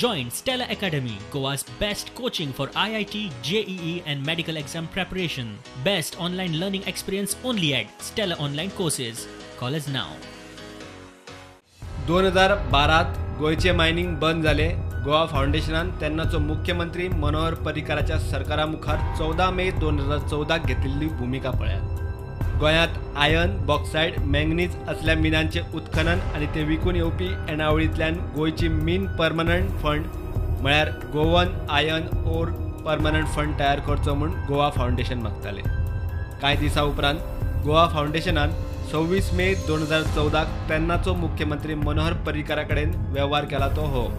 Join Stella Academy, Goa's best coaching for IIT, JEE and medical exam preparation. Best online learning experience only at Stella Online Courses. Call us now. 2012 गोयचे mining बंद झाले. गोवा फाउंडेशनान तेन्नाचो मुख्यमंत्री मनोहर पर्रीकाराच्या सरकारा मुखार 14 मे 2014 घेतिल्ली भूमिका पळयात. गोंयांत आयर्न, बॉक्सायड, मँगनीज असल्या मिनांचे उत्खनन आणि ते विकून येवपी येणावळींतल्यान गोयची मीन परमनंट फंड म्हळ्यार Goan iron ore permanent fund तयार करचो म्हूण गोवा फाउंडेशन मागताले. कांय दिसा उपरांत गोवा फाउंडेशनान 26 मे 2014 तेन्नाचो मुख्यमंत्री मनोहर पर्रीकारा कडेन वेव्हार केला. तो हो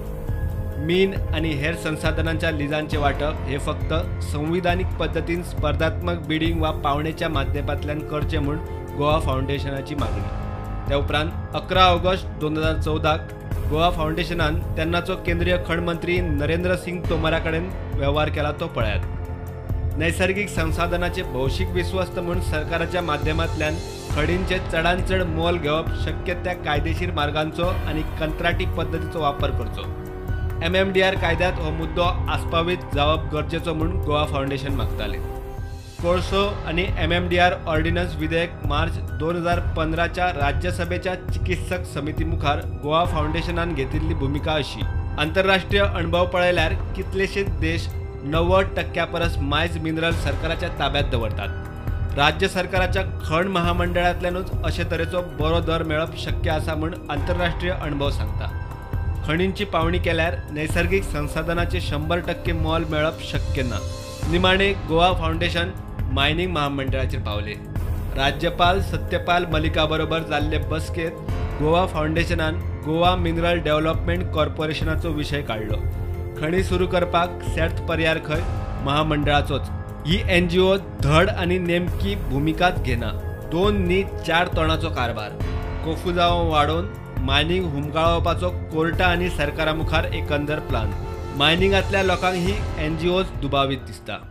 मीन आणि हेर संसाधनांच्या लिजांचे वाटप हे फक्त संविधानिक पद्धतीन स्पर्धात्मक बिडिंग वा पावणेच्या माध्यमांतल्यान करचे म्हूण गोवा फाउंडेशनाची मागणी. त्या उपरांत 11 ऑगस्ट 2014 गोवा फाउंडेशनान तेन्नाचो केंद्रीय खण मंत्री नरेंद्र सिंग तोमरा कडेन वेव्हार केला. तो पळयात. नैसर्गिक संसाधनाचे भौशीक विस्वस्त म्हणून सरकाराच्या माध्यमांतल्यान खडींचे चडांत चड मोल घेवप शक्य त्या कायदेशीर मार्गांचो आणि कंत्राटी पद्धतीचो वापर करचो. MMDR कायद्यात हो मुद्दो आस्पावीत जावप गरजेचो म्हूण गोवा फाउंडेशन मागताले. कोळसो आणि MMDR ऑर्डिनन्स विधेयक मार्च 2015च्या राज्यसभेच्या चिकित्सक समिती मुखार गोवा फाउंडेशनान घेतिल्ली भूमिका अशी. आंतरराष्ट्रीय अणभव पळयल्यार कितलेशेच देश 90% परस मायज मिनरल सरकाराच्या ताब्यात दवरतात. राज्य सरकाराच्या खण महामंडळांतल्यानूच अशे तरेचो बरो दर मेळप शक्य आसा म्हूण आंतरराष्ट्रीय अणभव सांगता. खणींची पावणी केल्यार नैसर्गिक संसाधनाचे 100% मोल मेळप शक्य ना. निमाणे गोवा फाउंडेशन मायनिंग महामंडळाचेर पावले. राज्यपाल सत्यपाल मलिका बरोबर जाल्ले बसकेत गोवा फाउंडेशनान गोवा मिनरल डेव्हलपमेंट कॉर्पोरेशनाचो विशय काडलो. खणी सुरू करपाक सेर्त पर्याय खंय महामंडळाचोच. ही NGO धड आणि नेमकी भूमिकाच घेना. 2 न्ही 4 तोणाचो कारभार. कोफुजांव वाडोवन मायनिंग हुमकळावपाचो कोर्टा आणि सरकारा मुखार एकंदर प्लान. मायनिंगांतल्या लोकांक ही NGOज दुबावीत दिसता.